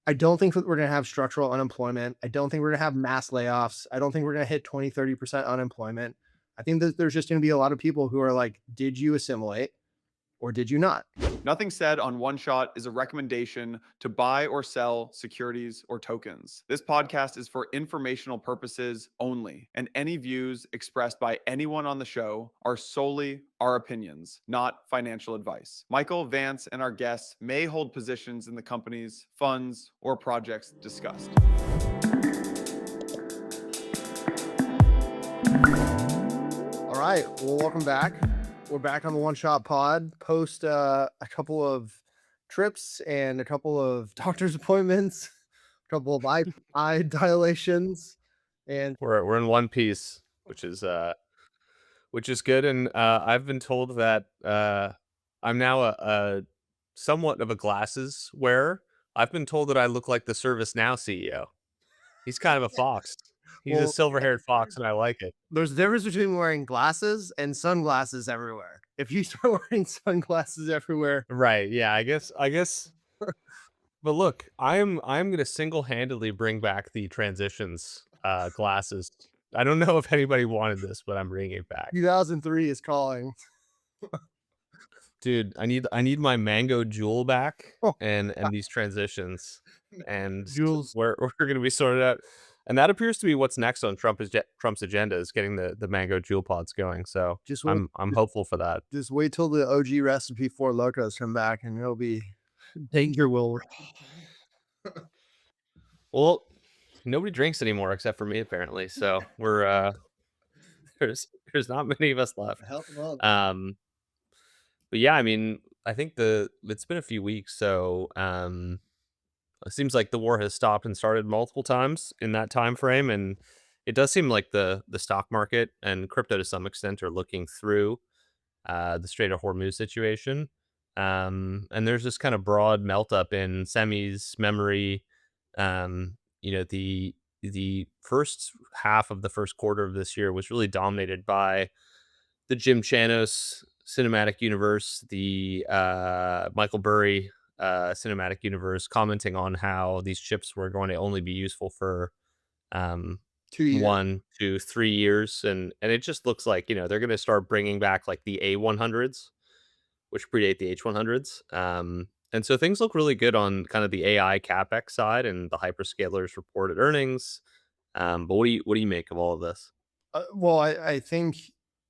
I don't think that we're going to have structural unemployment. I don't think we're going to have mass layoffs. I don't think we're going to hit 20, 30% unemployment. I think that there's just going to be a lot of people who are like, did you assimilate or did you not? Nothing said on One Shot is a recommendation to buy or sell securities or tokens. This podcast is for informational purposes only, and any views expressed by anyone on the show are solely our opinions, not financial advice. Michael, Vance, and our guests may hold positions in the companies, funds, or projects discussed. All right. Well, welcome back. We're back on the One Shot Pod post a couple of trips and a couple of doctor's appointments, a couple of eye dilations, and We're in one piece, which is good. And I've been told that I'm now a somewhat of a glasses wearer. I've been told that I look like the ServiceNow CEO. He's kind of a fox. He's a well, silver-haired fox, and I like it. there's a difference between wearing glasses and sunglasses everywhere. If you start wearing sunglasses everywhere, Right? Yeah. I guess. But look, I'm gonna single-handedly bring back the transitions glasses. I don't know if anybody wanted this, but I'm bringing it back. 2003 is calling. Dude, I need my mango jewel back Oh, and these transitions, and Jules, we're gonna be sorted out. And that appears to be what's next on Trump's agenda is getting the mango jewel pods going. So just wait, I'm hopeful for that. just wait till the OG recipe for locos come back, and it'll be danger. Will Well, nobody drinks anymore except for me apparently. So we're there's not many of us left. help them out. Um, but yeah, I mean, I think it's been a few weeks, so it seems like the war has stopped and started multiple times in that time frame, and it does seem like the stock market and crypto to some extent are looking through the Strait of Hormuz situation. And there's this kind of broad melt up in semis, memory. The first half of the first quarter of this year was really dominated by the Jim Chanos cinematic universe, the Michael Burry cinematic universe, commenting on how these chips were going to only be useful for um, 2 years. 1 to 3 years, and it just looks like they're going to start bringing back like the A100s, which predate the H100s. And so things look really good on kind of the AI CapEx side and the hyperscalers reported earnings. But what do you make of all of this? Well, I think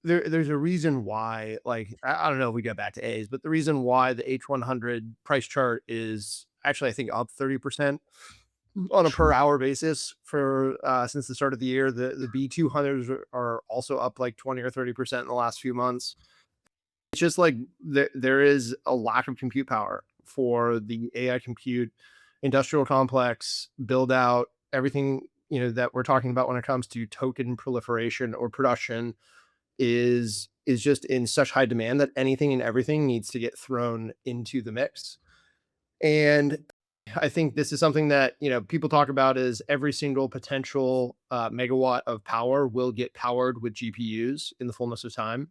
there's a reason why. Like, I don't know if we get back to A's, but the reason why the H100 price chart is actually, I think, up 30% on a per hour basis for since the start of the year. The B200s are also up like 20 or 30% in the last few months. It's just like there is a lack of compute power for the AI compute industrial complex build out, everything that we're talking about when it comes to token proliferation or production is just in such high demand that anything and everything needs to get thrown into the mix. And I think this is something that people talk about is every single potential megawatt of power will get powered with GPUs in the fullness of time.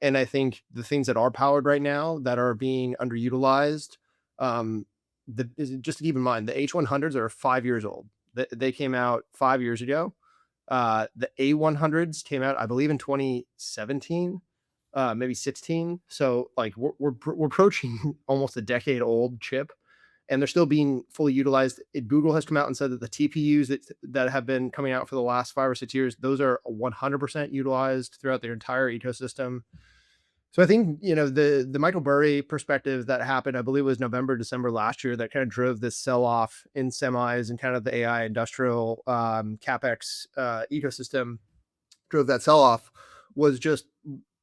And I think the things that are powered right now that are being underutilized, just to keep in mind, the H100s are 5 years old. They came out 5 years ago. The A100s came out, I believe, in 2017, maybe 16. So like we're approaching almost a decade old chip, and they're still being fully utilized. Google has come out and said that the TPUs that have been coming out for the last 5 or 6 years, those are 100% utilized throughout their entire ecosystem. So I think the Michael Burry perspective that happened, I believe it was November, December last year, that kind of drove this sell off in semis and kind of the AI industrial capex ecosystem drove that sell off, was just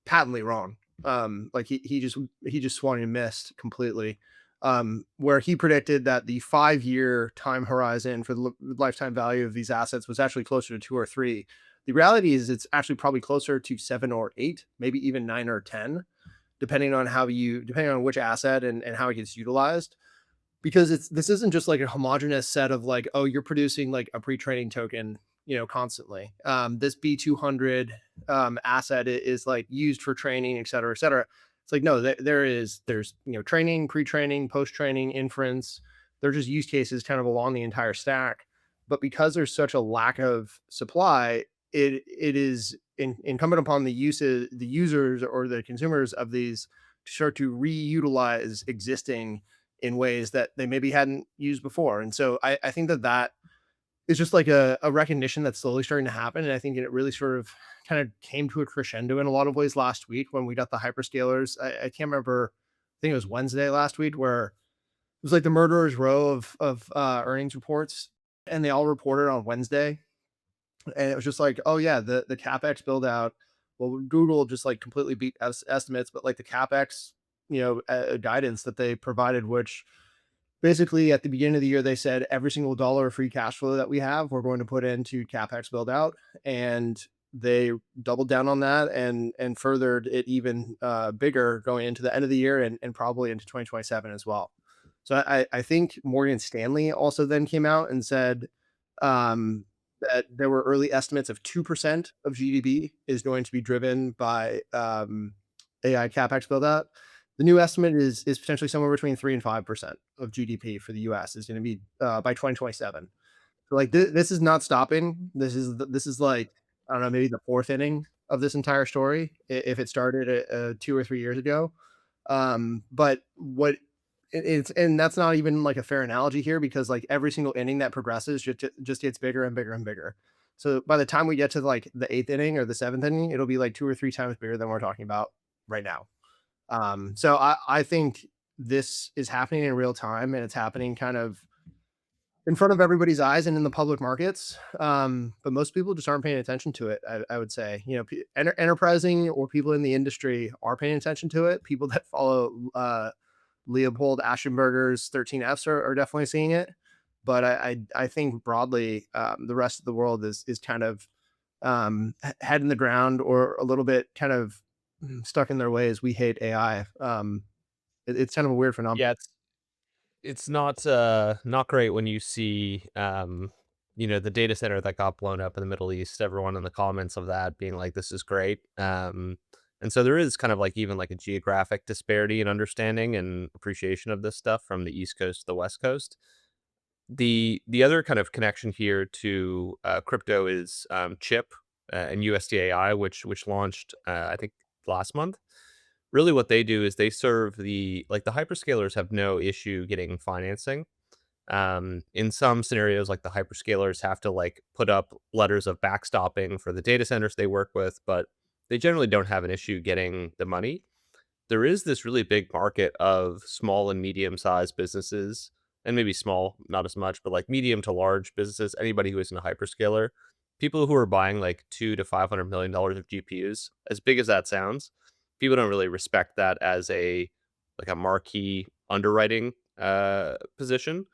patently wrong. Like he just swung and missed completely. Where he predicted that the 5 year time horizon for the lifetime value of these assets was actually closer to 2 or 3. The reality is it's actually probably closer to 7 or 8, maybe even 9 or 10, depending on which asset and how it gets utilized. Because this isn't just like a homogenous set of like, oh, you're producing like a pre-training token, constantly. This B200 asset is like used for training, et cetera, et cetera. It's like, no, there's training, pre-training, post-training, inference. They're just use cases kind of along the entire stack. But because there's such a lack of supply, it is incumbent upon the users or the consumers of these to start to reutilize existing in ways that they maybe hadn't used before. And so I think that that is just like a recognition that's slowly starting to happen. And I think it really sort of kind of came to a crescendo in a lot of ways last week when we got the hyperscalers. I can't remember. I think it was Wednesday last week where it was like the murderer's row of earnings reports, and they all reported on Wednesday, and it was just like, oh yeah, the capex build out. Well, Google just like completely beat estimates, but like the capex, guidance that they provided, which basically at the beginning of the year they said every single dollar of free cash flow that we have we're going to put into capex build out, and they doubled down on that and furthered it even bigger going into the end of the year and probably into 2027 as well. So I think Morgan Stanley also then came out and said that there were early estimates of 2% of GDP is going to be driven by AI capex build out. The new estimate is potentially somewhere between 3 and 5% of GDP for the US is going to be by 2027. So like this is not stopping. This is like, I don't know, maybe the fourth inning of this entire story if it started 2 or 3 years ago. But what it's and that's not even like a fair analogy here because like every single inning that progresses just gets bigger and bigger and bigger. So by the time we get to like the eighth inning or the seventh inning, it'll be like 2 or 3 times bigger than we're talking about right now. So I think this is happening in real time and it's happening kind of in front of everybody's eyes and in the public markets. But most people just aren't paying attention to it. I would say, enterprising or people in the industry are paying attention to it. People that follow Leopold Aschenberger's 13Fs are definitely seeing it. But I think broadly, the rest of the world is kind of head in the ground or a little bit kind of stuck in their ways. We hate AI. It's kind of a weird phenomenon. Yeah, it's not great when you see, the data center that got blown up in the Middle East, everyone in the comments of that being like, "This is great." And so there is kind of like even like a geographic disparity in understanding and appreciation of this stuff from the East Coast to the West Coast. The other kind of connection here to, crypto is, Chip, and USDAI, which launched, I think last month. Really what they do is they serve the hyperscalers have no issue getting financing. In some scenarios, like the hyperscalers have to like put up letters of backstopping for the data centers they work with, but they generally don't have an issue getting the money. There is this really big market of small and medium-sized businesses, and maybe small, not as much, but like medium to large businesses, anybody who isn't a hyperscaler, people who are buying like $200 to $500 million of GPUs, as big as that sounds, people don't really respect that as a marquee underwriting position.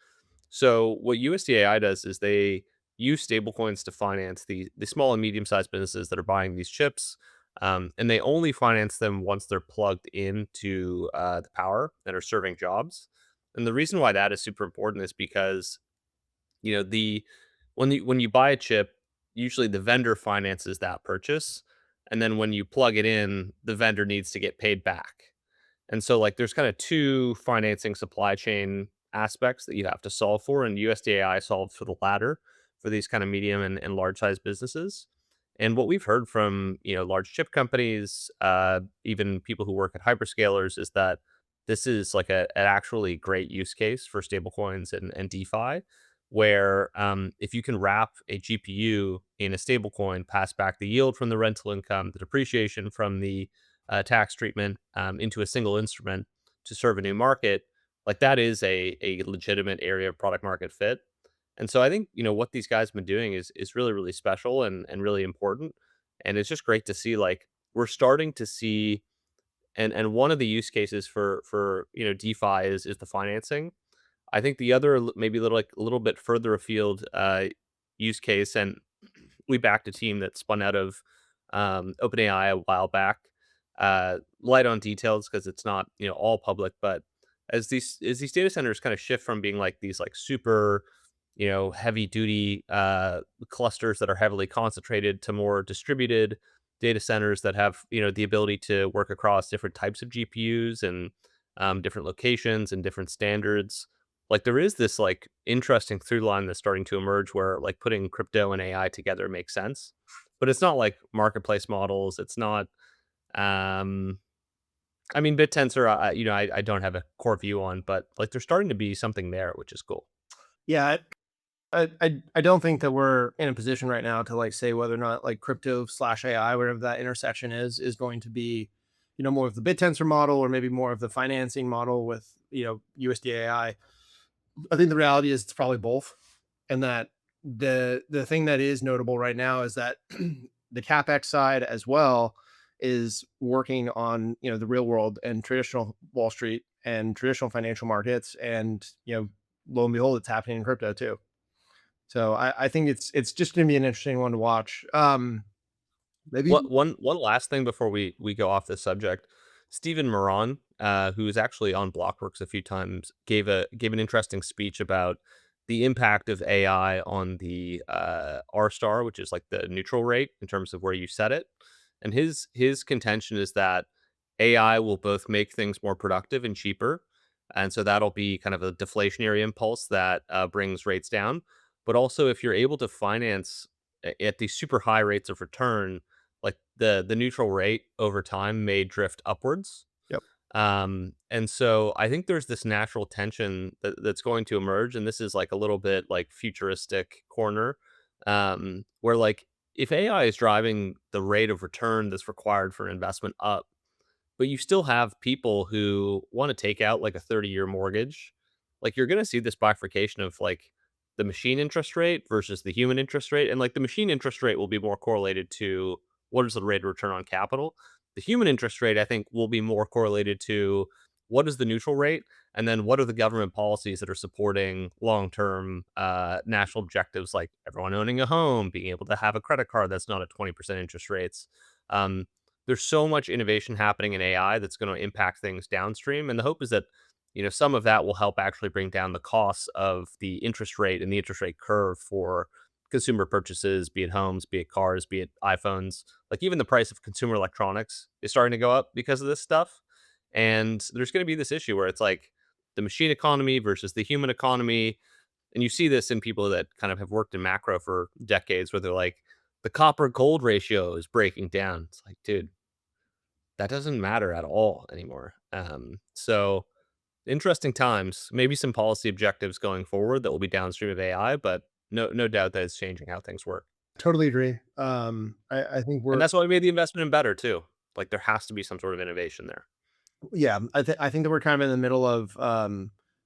So what USDAI does is they use stablecoins to finance the small and medium sized businesses that are buying these chips, and they only finance them once they're plugged into the power and are serving jobs. And the reason why that is super important is because the when you buy a chip, usually the vendor finances that purchase, and then when you plug it in, the vendor needs to get paid back. And so, like, there's kind of two financing supply chain aspects that you have to solve for, and USDAI solves for the latter for these kind of medium and large size businesses. And what we've heard from large chip companies, even people who work at hyperscalers, is that this is like an actually great use case for stablecoins and DeFi, where if you can wrap a GPU in a stablecoin, pass back the yield from the rental income, the depreciation from the tax treatment into a single instrument to serve a new market, like that is a legitimate area of product market fit. And so I think what these guys have been doing is really really special and really important, and it's just great to see like we're starting to see and one of the use cases for DeFi is the financing. I think the other maybe a little bit further afield use case, and we backed a team that spun out of OpenAI a while back. Light on details because it's not all public, but as these data centers kind of shift from being like these like super heavy duty clusters that are heavily concentrated to more distributed data centers that have the ability to work across different types of GPUs and different locations and different standards. like there is this like interesting through line that's starting to emerge where like putting crypto and AI together makes sense. But it's not like marketplace models. It's not um I mean BitTensor I don't have a core view on, but like there's starting to be something there, which is cool. Yeah, I don't think that we're in a position right now to like say whether or not like crypto slash AI, whatever that intersection is going to be, more of the BitTensor model or maybe more of the financing model with USD AI. I think the reality is it's probably both, and that the thing that is notable right now is that the CapEx side as well is working on the real world and traditional Wall Street and traditional financial markets, and lo and behold, it's happening in crypto too. So I think it's just going to be an interesting one to watch. Maybe. What one last thing before we go off this subject, Stephen Moran, who is actually on Blockworks a few times, gave an interesting speech about the impact of AI on the R star, which is like the neutral rate in terms of where you set it. And his contention is that AI will both make things more productive and cheaper, and so that'll be kind of a deflationary impulse that brings rates down. But also, if you're able to finance at these super high rates of return, like the neutral rate over time may drift upwards. Yep. And so I think there's this natural tension that's going to emerge, and this is like a little bit like futuristic corner, where like if AI is driving the rate of return that's required for an investment up, but you still have people who want to take out like a 30-year mortgage. Like you're going to see this bifurcation of like the machine interest rate versus the human interest rate. And like the machine interest rate will be more correlated to what is the rate of return on capital. The human interest rate, I think, will be more correlated to what is the neutral rate, and then what are the government policies that are supporting long-term national objectives like everyone owning a home, being able to have a credit card that's not at 20% interest rates. Um, there's so much innovation happening in AI that's going to impact things downstream. And the hope is that, some of that will help actually bring down the costs of the interest rate and the interest rate curve for consumer purchases, be it homes, be it cars, be it iPhones. Like even the price of consumer electronics is starting to go up because of this stuff. And there's going to be this issue where it's like the machine economy versus the human economy. And you see this in people that kind of have worked in macro for decades where they're like, the copper gold ratio is breaking down. It's like, dude, that doesn't matter at all anymore. So interesting times. Maybe some policy objectives going forward that will be downstream of AI, but no doubt that it's changing how things work. Totally agree. I think And we're that's why we made the investment in Better too. Like there has to be some sort of innovation there. yeah. I think that we're kind of in the middle of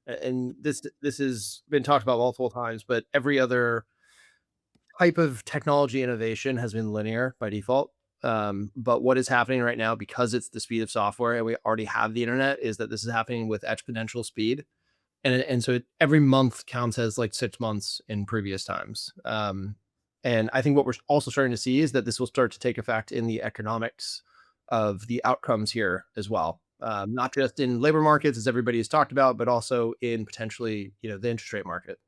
and this has been talked about multiple times, but every other type of technology innovation has been linear by default. But what is happening right now, because it's the speed of software and we already have the internet, is that this is happening with exponential speed, and so every month counts as like 6 months in previous times. And I think what we're also starting to see is that this will start to take effect in the economics of the outcomes here as well. Not just in labor markets, as everybody has talked about, but also in potentially the interest rate market.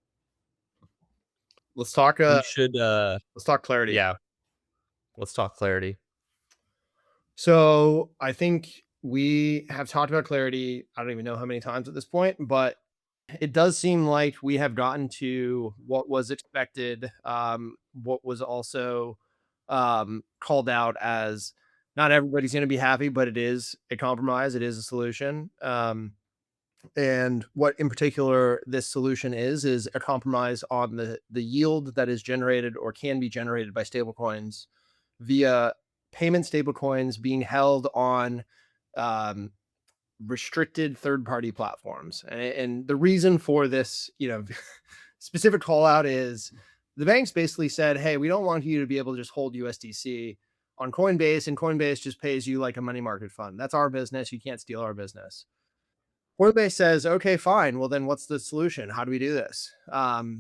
Let's talk. We should Let's talk clarity. yeah, let's talk clarity. So I think we have talked about clarity. I don't even know how many times at this point, but it does seem like we have gotten to what was expected, what was also called out as not everybody's going to be happy, but it is a compromise. It is a solution. And what in particular this solution is a compromise on the yield that is generated or can be generated by stablecoins via payment stablecoins being held on um, restricted third-party platforms. And the reason for this, specific call out is the banks basically said, "Hey, we don't want you to be able to just hold USDC on Coinbase, and Coinbase just pays you like a money market fund. That's our business. You can't steal our business." Coinbase says, "Okay, fine. Well, then what's the solution? How do we do this?"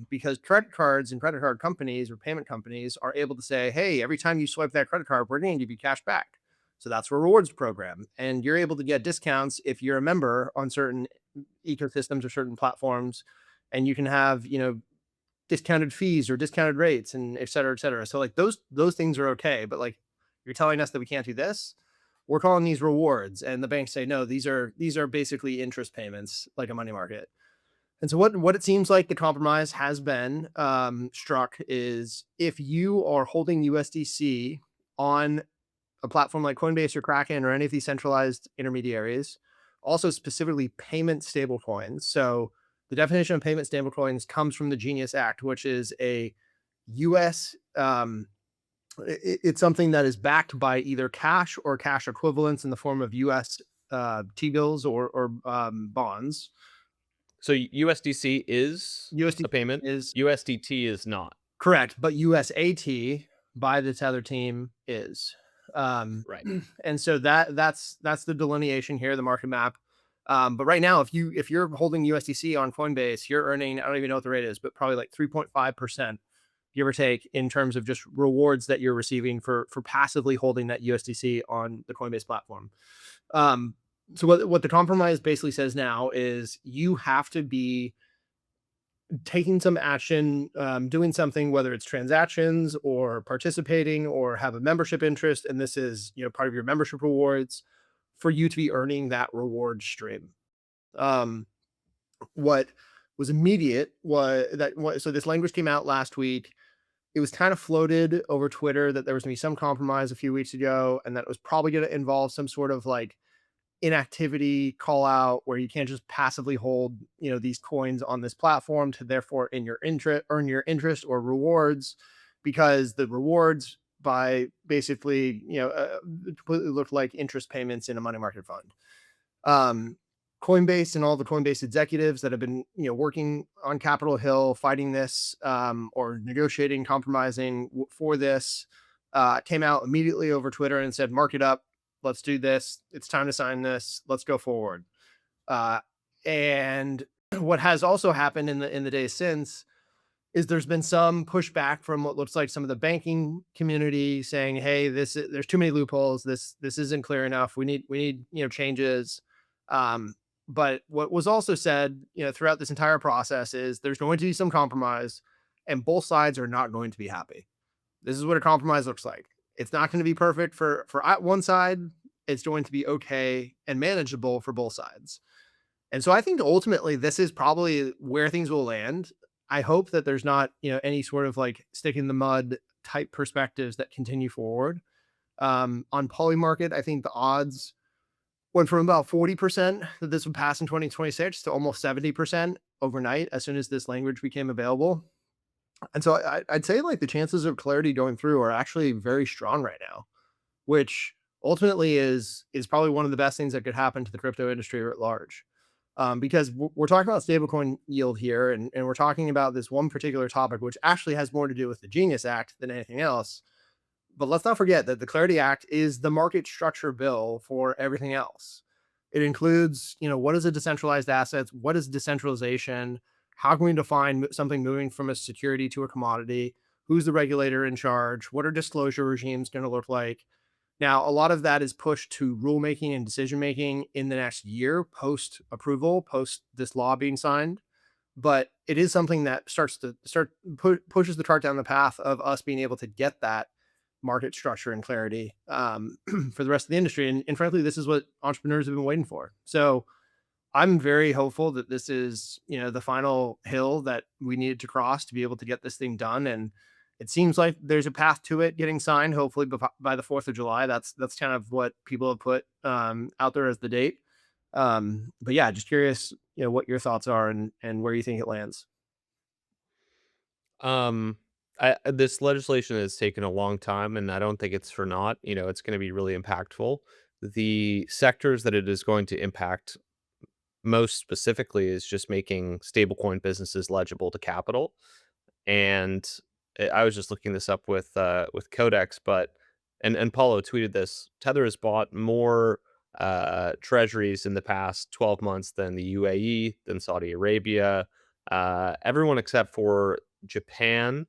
Because credit cards and credit card companies or payment companies are able to say, "Hey, every time you swipe that credit card, we're going to give you cash back." So that's a rewards program. And you're able to get discounts if you're a member on certain ecosystems or certain platforms. And you can have, discounted fees or discounted rates and et cetera, et cetera. So like those things are okay. But like you're telling us that we can't do this, we're calling these rewards, and the banks say no, these are basically interest payments like a money market. And so what it seems like the compromise has been struck is if you are holding USDC on a platform like Coinbase or Kraken or any of these centralized intermediaries, also specifically payment stablecoins. So the definition of payment stablecoins comes from the Genius Act, which is a US it's something that is backed by either cash or cash equivalents in the form of US T-bills or bonds. So USDC is USD a payment. is USDT is not. correct, but USAT by the Tether team is. Um, Right. and so that's the delineation here, the market map. But right now, if you're holding USDC on Coinbase, you're earning, I don't even know what the rate is, but probably like 3.5%, give or take, in terms of just rewards that you're receiving for passively holding that USDC on the Coinbase platform. So what the compromise basically says now is you have to be taking some action, doing something, whether it's transactions or participating or have a membership interest, and this is part of your membership rewards for you to be earning that reward stream. Um, what was immediate was so this language came out last week. It was kind of floated over Twitter that there was going to be some compromise a few weeks ago, and that it was probably going to involve some sort of like inactivity call out where you can't just passively hold these coins on this platform to therefore in your interest earn your interest or rewards, because the rewards by basically completely look like interest payments in a money market fund. um Coinbase and all the Coinbase executives that have been working on Capitol Hill fighting this, or negotiating, compromising for this, came out immediately over Twitter and said, "Mark it up. Let's do this. It's time to sign this. Let's go forward." Uh, and what has also happened in the days since is there's been some pushback from what looks like some of the banking community saying, "Hey, there's too many loopholes. This isn't clear enough. We need changes." Um, but what was also said, throughout this entire process is there's going to be some compromise, and both sides are not going to be happy. This is what a compromise looks like. It's not going to be perfect for one side. It's going to be okay and manageable for both sides. And so I think ultimately this is probably where things will land. I hope that there's not, any sort of like stick in the mud type perspectives that continue forward. On Polymarket, I think the odds went from about 40% that this would pass in 2026 to almost 70% overnight as soon as this language became available. And so I'd say like the chances of clarity going through are actually very strong right now, which ultimately is probably one of the best things that could happen to the crypto industry at large. Because we're talking about stablecoin yield here, and we're talking about this one particular topic, which actually has more to do with the Genius Act than anything else. But let's not forget that the Clarity Act is the market structure bill for everything else. It includes, what is a decentralized assets? What is decentralization? How can we define something moving from a security to a commodity? Who's the regulator in charge? What are disclosure regimes going to look like? Now, a lot of that is pushed to rulemaking and decision making in the next year post approval, post this law being signed. But it is something that pushes the cart down the path of us being able to get that market structure and clarity, for the rest of the industry. And frankly, this is what entrepreneurs have been waiting for. So I'm very hopeful that this is, the final hill that we needed to cross to be able to get this thing done. And it seems like there's a path to it getting signed, hopefully by the 4th of July. That's kind of what people have put out there as the date. But yeah, just curious, what your thoughts are and where you think it lands. Um, this legislation has taken a long time, and I don't think it's for naught. It's going to be really impactful. The sectors that it is going to impact most specifically is just making stablecoin businesses legible to capital. And I was just looking this up with Codex, but and Paulo tweeted this. Tether has bought more treasuries in the past 12 months than the UAE, than Saudi Arabia. Everyone except for Japan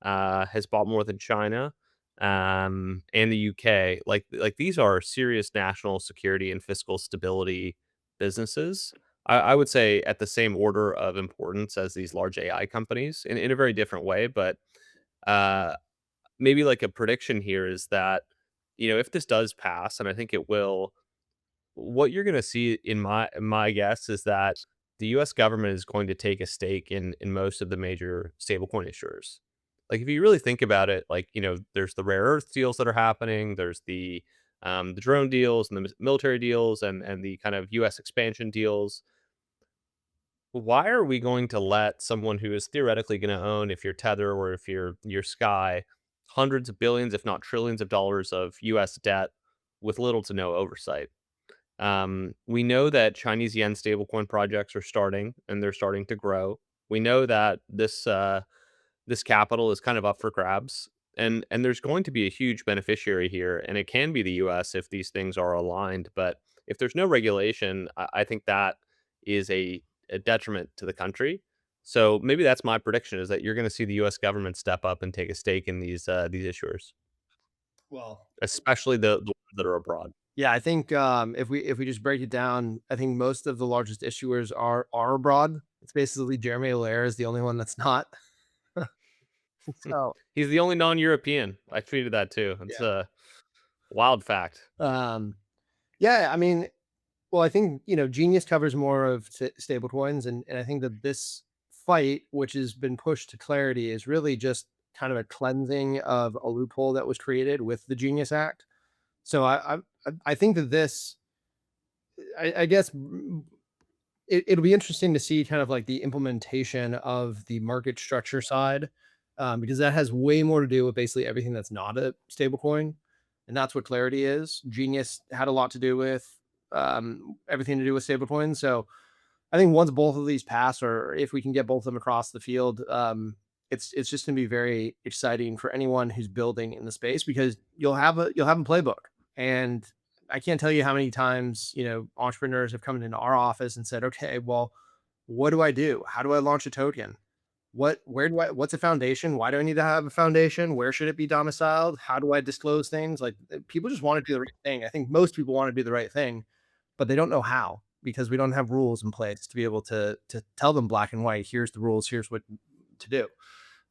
has bought more than China, and the UK. Like these are serious national security and fiscal stability businesses. I would say at the same order of importance as these large AI companies in a very different way. But uh, maybe like a prediction here is that, if this does pass, and I think it will, what you're going to see in my guess is that the US government is going to take a stake in most of the major stablecoin issuers. Like, if you really think about it, like, there's the rare earth deals that are happening, there's the drone deals and the military deals and the kind of US expansion deals. Why are we going to let someone who is theoretically going to own, if you're Tether or if you're Sky, hundreds of billions, if not trillions of dollars of US debt with little to no oversight? We know that Chinese yen stablecoin projects are starting and they're starting to grow. We know that this capital is kind of up for grabs, and there's going to be a huge beneficiary here, and it can be the US if these things are aligned. But if there's no regulation, I think that is a detriment to the country. So maybe that's my prediction, is that you're going to see the US government step up and take a stake in these issuers, Well, especially the ones that are abroad. yeah, I think if we just break it down, I think most of the largest issuers are abroad. It's basically Jeremy Allaire is the only one that's not. So He's the only non-European. I tweeted that too. It's yeah. a wild fact. Um, yeah, I mean, well, I think Genius covers more of stable coins, and I think that this fight, which has been pushed to clarity, is really just kind of a cleansing of a loophole that was created with the Genius Act. So I think that this, I guess, it'll be interesting to see kind of like the implementation of the market structure side, because that has way more to do with basically everything that's not a stable coin. And that's what Clarity is. Genius had a lot to do with everything to do with stablecoins. So I think once both of these pass, or if we can get both of them across the field, it's just going to be very exciting for anyone who's building in the space, because you'll have a playbook. And I can't tell you how many times entrepreneurs have come into our office and said, "Okay, well, what do I do? How do I launch a token? What's a foundation? Why do I need to have a foundation? Where should it be domiciled? How do I disclose things?" Like, people just want to do the right thing. I think most people want to do the right thing, but they don't know how, because we don't have rules in place to be able to tell them black and white. Here's the rules. Here's what to do.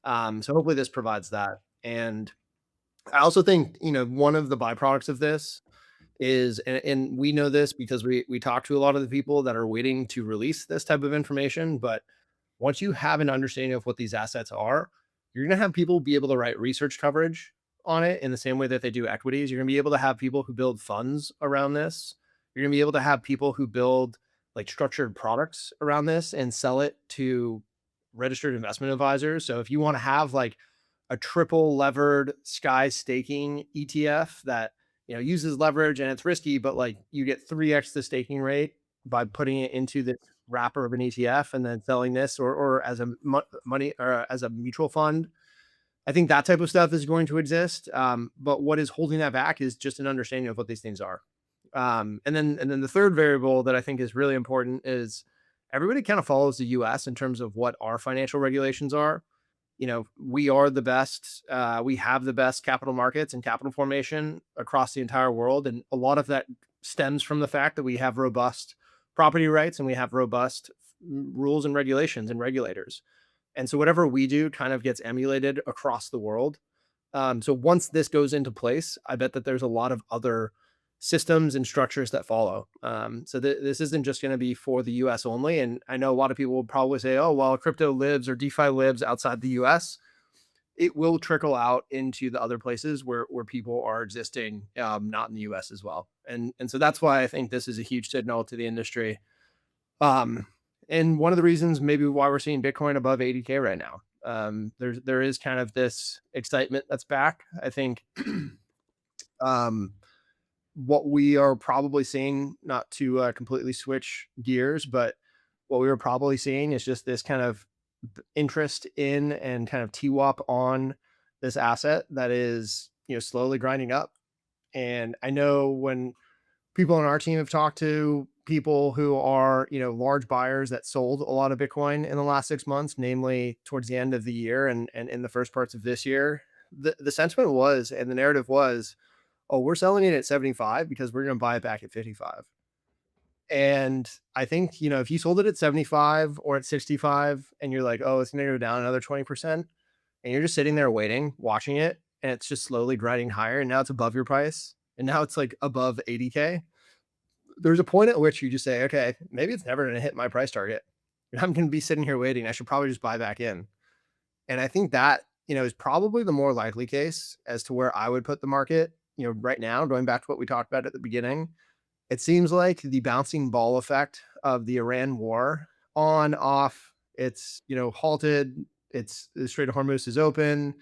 So hopefully this provides that. And I also think one of the byproducts of this is, and we know this because we talk to a lot of the people that are waiting to release this type of information. But once you have an understanding of what these assets are, you're going to have people be able to write research coverage on it in the same way that they do equities. You're going to be able to have people who build funds around this. You're going to be able to have people who build like structured products around this and sell it to registered investment advisors. So if you want to have like a triple levered sky staking ETF that uses leverage and it's risky, but like you get 3x the staking rate by putting it into the wrapper of an ETF and then selling this, or as a money, or as a mutual fund. I think that type of stuff is going to exist. But what is holding that back is just an understanding of what these things are. And then the third variable that I think is really important is everybody kind of follows the US in terms of what our financial regulations are. We are the best. We have the best capital markets and capital formation across the entire world. And a lot of that stems from the fact that we have robust property rights and we have robust rules and regulations and regulators. And so whatever we do kind of gets emulated across the world. So once this goes into place, I bet that there's a lot of other systems and structures that follow. So this isn't just going to be for the US only. And I know a lot of people will probably say, "Oh, well, crypto lives or DeFi lives outside the US." It will trickle out into the other places where people are existing, not in the US as well. And so that's why I think this is a huge signal to the industry. Um, and one of the reasons maybe why we're seeing Bitcoin above 80K right now. There is kind of this excitement that's back. I think um, what we are probably seeing, not to completely switch gears, but what we were probably seeing is just this kind of interest in and kind of TWAP on this asset that is, slowly grinding up. And I know when people on our team have talked to people who are, large buyers that sold a lot of Bitcoin in the last 6 months, namely towards the end of the year and in the first parts of this year, the sentiment was, and the narrative was, "Oh, we're selling it at 75 because we're going to buy it back at 55." And I think, if you sold it at 75 or at 65 and you're like, "Oh, it's going to go down another 20%," and you're just sitting there waiting, watching it, and it's just slowly grinding higher, and now it's above your price, and now it's like above 80K. There's a point at which you just say, "Okay, maybe it's never going to hit my price target." I'm going to be sitting here waiting. I should probably just buy back in. And I think that, is probably the more likely case as to where I would put the market, right now, going back to what we talked about at the beginning. It seems like the bouncing ball effect of the Iran war on, off, it's, halted. It's the Strait of Hormuz is open.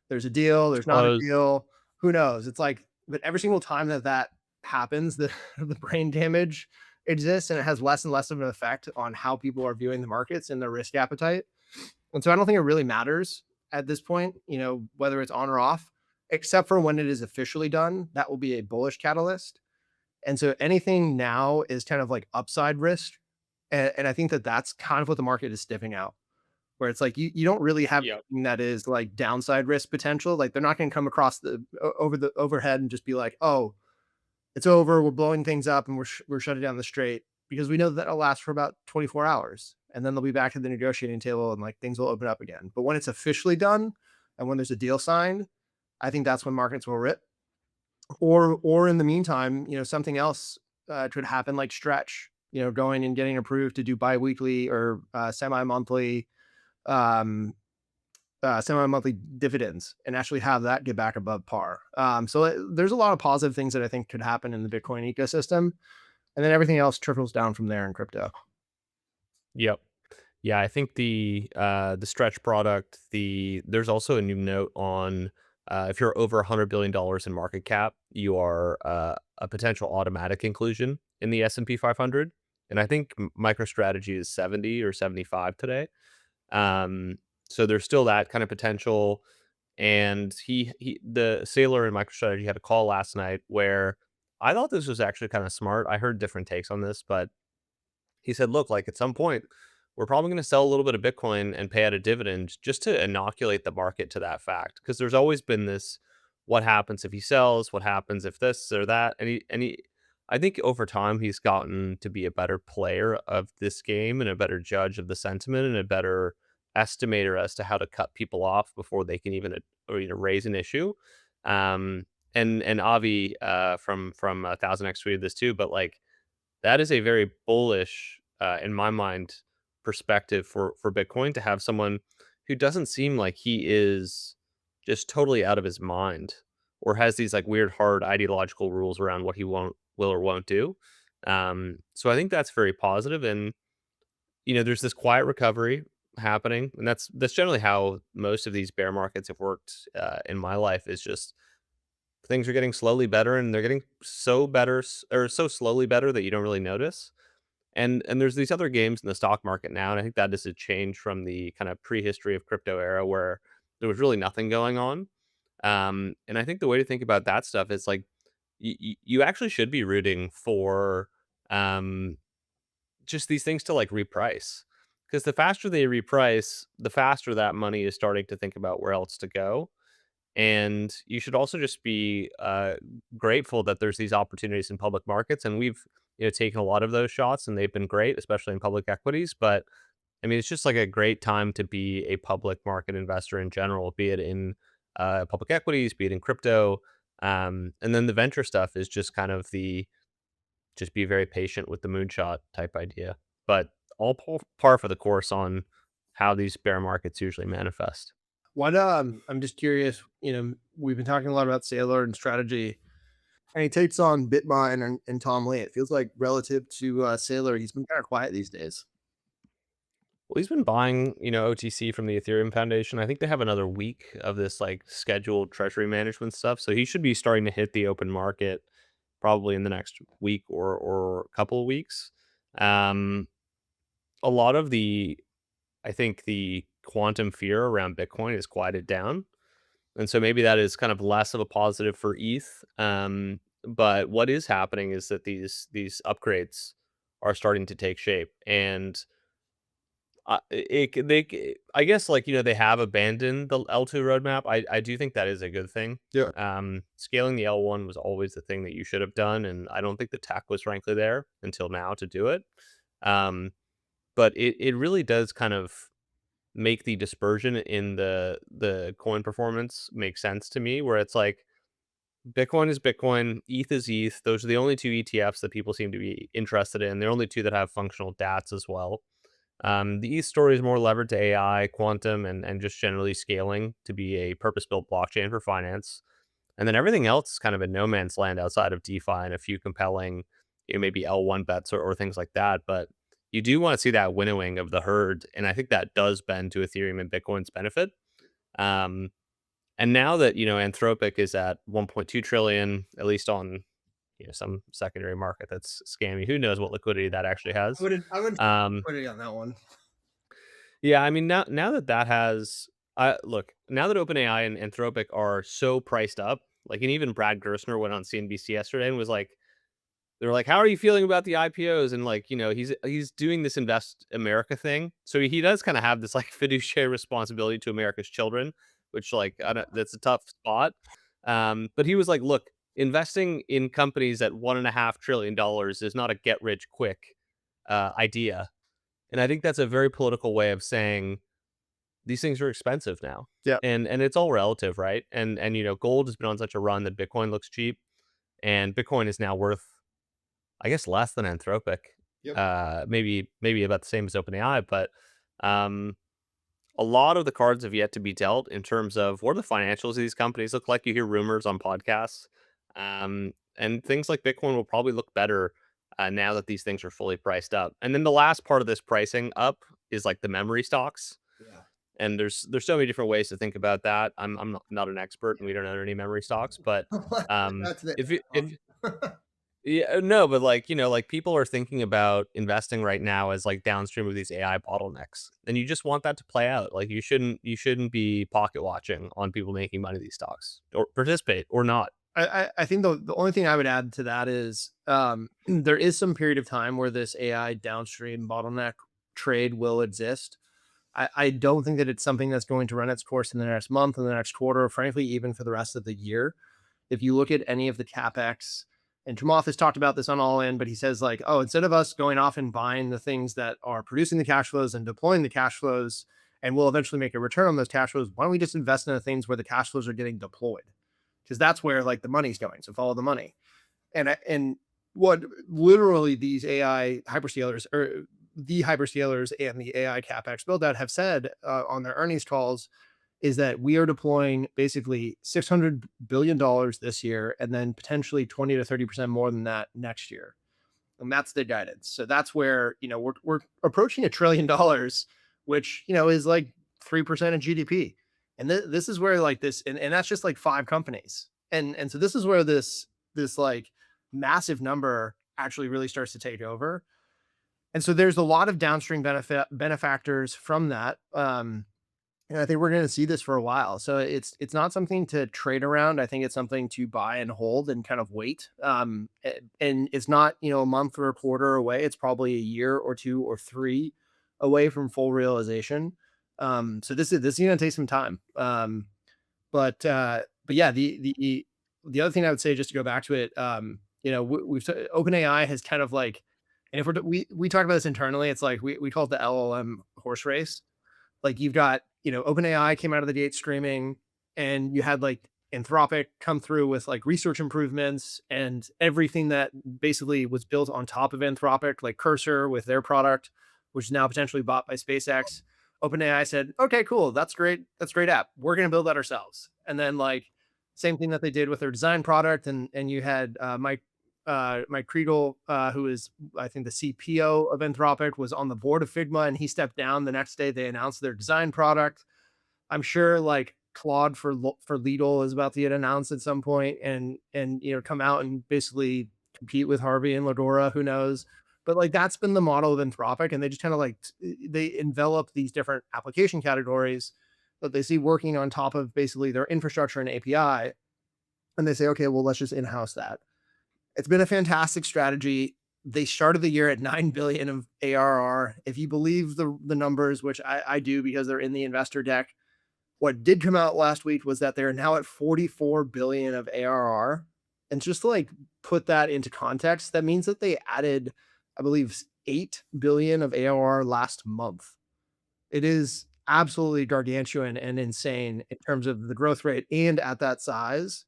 There's a deal. It's There's not a closed. deal. Who knows? It's like, but every single time that that happens, the, the brain damage exists and it has less and less of an effect on how people are viewing the markets and their risk appetite. And so I don't think it really matters at this point, whether it's on or off, except for when it is officially done. That will be a bullish catalyst. And so anything now is kind of like upside risk. And I think that that's kind of what the market is stiffing out, where it's like you don't really have Yep. anything that is like downside risk potential. Like they're not going to come across over the overhead and just be like, oh, it's over. We're blowing things up and we're shutting down the strait, because we know that it'll last for about 24 hours. And then they'll be back at the negotiating table and like things will open up again. But when it's officially done and when there's a deal signed, I think that's when markets will rip. Or in the meantime, something else could happen, like Stretch, going and getting approved to do biweekly or um, semi-monthly dividends and actually have that get back above par. There's a lot of positive things that I think could happen in the Bitcoin ecosystem, and then everything else trickles down from there in crypto. Yep. Yeah, I think the stretch product, there's also a new note on if you're over $100 billion in market cap, you are a potential automatic inclusion in the S&P 500. And I think MicroStrategy is 70 or 75 today. Um, so there's still that kind of potential. And the Saylor and MicroStrategy had a call last night where I thought this was actually kind of smart. I heard different takes on this, but he said, look, like at some point, we're probably going to sell a little bit of Bitcoin and pay out a dividend just to inoculate the market to that fact. Because there's always been this, what happens if he sells? What happens if this or that? I think over time he's gotten to be a better player of this game and a better judge of the sentiment and a better estimator as to how to cut people off before they can even raise an issue. Um, and Avi from 1000x tweeted this too, but like that is a very bullish, in my mind, perspective for Bitcoin to have someone who doesn't seem like he is just totally out of his mind or has these like weird hard ideological rules around what he won't will or won't do. So I think that's very positive, and there's this quiet recovery happening, and that's generally how most of these bear markets have worked in my life. Is just things are getting slowly better, and they're getting so better or so slowly better that you don't really notice. And there's these other games in the stock market now, and I think that is a change from the kind of prehistory of crypto era where there was really nothing going on. And I think the way to think about that stuff is like you actually should be rooting for um, just these things to like reprice, because the faster they reprice, the faster that money is starting to think about where else to go. And you should also just be grateful that there's these opportunities in public markets, and we've taken a lot of those shots, and they've been great, especially in public equities. But I mean, it's just like a great time to be a public market investor in general, be it in public equities, be it in crypto, and then the venture stuff is just kind of the just be very patient with the moonshot type idea. But all par for the course on how these bear markets usually manifest. I'm just curious, we've been talking a lot about Saylor and strategy, and he takes on Bitmine and Tom Lee. It feels like relative to Saylor, he's been kind of quiet these days. Well, he's been buying, OTC from the Ethereum Foundation. I think they have another week of this like scheduled treasury management stuff. So he should be starting to hit the open market probably in the next week or couple of weeks. Um, a lot of I think the quantum fear around Bitcoin is quieted down. And so maybe that is kind of less of a positive for ETH. But what is happening is that these upgrades are starting to take shape, and I guess, like, they have abandoned the L2 roadmap. I do think that is a good thing. Yeah. Scaling the L1 was always the thing that you should have done, and I don't think the tech was frankly there until now to do it. Um, but it really does kind of make the dispersion in the coin performance make sense to me, where it's like Bitcoin is Bitcoin, ETH is ETH. Those are the only two ETFs that people seem to be interested in. They're only two that have functional DATs as well. The ETH story is more levered to AI, quantum, and just generally scaling to be a purpose-built blockchain for finance. And then everything else is kind of in no man's land outside of DeFi and a few compelling, maybe L1 bets or things like that. But you do want to see that winnowing of the herd, and I think that does bend to Ethereum and Bitcoin's benefit. Um, and now that Anthropic is at 1.2 trillion, at least on some secondary market that's scammy, who knows what liquidity that actually has. I would Um, put it on that one. yeah, I mean now that that has look, now that OpenAI and Anthropic are so priced up, like, and even Brad Gerstner went on CNBC yesterday and was like, they were like, "How are you feeling about the IPOs?" And like, he's doing this Invest America thing, so he does kind of have this like fiduciary responsibility to America's children, which like that's a tough spot. But he was like, "Look, investing in companies at $1.5 trillion is not a get rich quick idea," and I think that's a very political way of saying these things are expensive now, Yeah. and it's all relative, right? And gold has been on such a run that Bitcoin looks cheap, and Bitcoin is now worth, I guess, less than Anthropic. Yep. Maybe about the same as OpenAI, but um, a lot of the cards have yet to be dealt in terms of what do the financials of these companies look like. You hear rumors on podcasts, and things like Bitcoin will probably look better now that these things are fully priced up. And then the last part of this pricing up is like the memory stocks. Yeah. And there's so many different ways to think about that. I'm not an expert, and we don't own any memory stocks, but That's the if yeah, no, but like, like people are thinking about investing right now as like downstream of these AI bottlenecks. And you just want that to play out. Like you shouldn't be pocket watching on people making money in these stocks or participate or not. I think the only thing I would add to that is there is some period of time where this AI downstream bottleneck trade will exist. I don't think that it's something that's going to run its course in the next month, in the next quarter, frankly, even for the rest of the year. If you look at any of the CapEx, and Chamath has talked about this on All In, but he says, like, oh, instead of us going off and buying the things that are producing the cash flows and deploying the cash flows, and we'll eventually make a return on those cash flows, why don't we just invest in the things where the cash flows are getting deployed? Because that's where like the money's going. So follow the money. And what literally these AI hyperscalers or the hyperscalers and the AI CapEx build out have said on their earnings calls is that we are deploying basically $600 billion this year and then potentially 20 to 30% more than that next year. And that's the guidance. So that's where, we're approaching $1 trillion, which, is like 3% of GDP. And this is where like this, and that's just like five companies. And so this is where this like massive number actually really starts to take over. And so there's a lot of downstream benefactors from that. And I think we're going to see this for a while. So it's not something to trade around. I think it's something to buy and hold and kind of wait. And it's not a month or a quarter away. It's probably a year or two or three away from full realization. So this is going to take some time. But yeah, the other thing I would say, just to go back to it, we've OpenAI has kind of like, and if we talk about this internally, it's like we call it the LLM horse race. Like you've got, OpenAI came out of the gate streaming, and you had like Anthropic come through with like research improvements and everything that basically was built on top of Anthropic, like Cursor with their product, which is now potentially bought by SpaceX. OpenAI said, okay, cool. That's great. That's a great app. We're going to build that ourselves. And then like same thing that they did with their design product. And you had Mike Kriegel, who is, I think, the CPO of Anthropic, was on the board of Figma, and he stepped down the next day. They announced their design product. I'm sure like Claude for Lidl is about to get announced at some point, and come out and basically compete with Harvey and Ladora. Who knows? But like that's been the model of Anthropic, and they just kind of like they envelop these different application categories that they see working on top of basically their infrastructure and API, and they say, okay, well, let's just in-house that. It's been a fantastic strategy. They started the year at 9 billion of ARR. If you believe the numbers, which I do because they're in the investor deck, what did come out last week was that they're now at 44 billion of ARR. And just to like put that into context, that means that they added, I believe, 8 billion of ARR last month. It is absolutely gargantuan and insane in terms of the growth rate and at that size.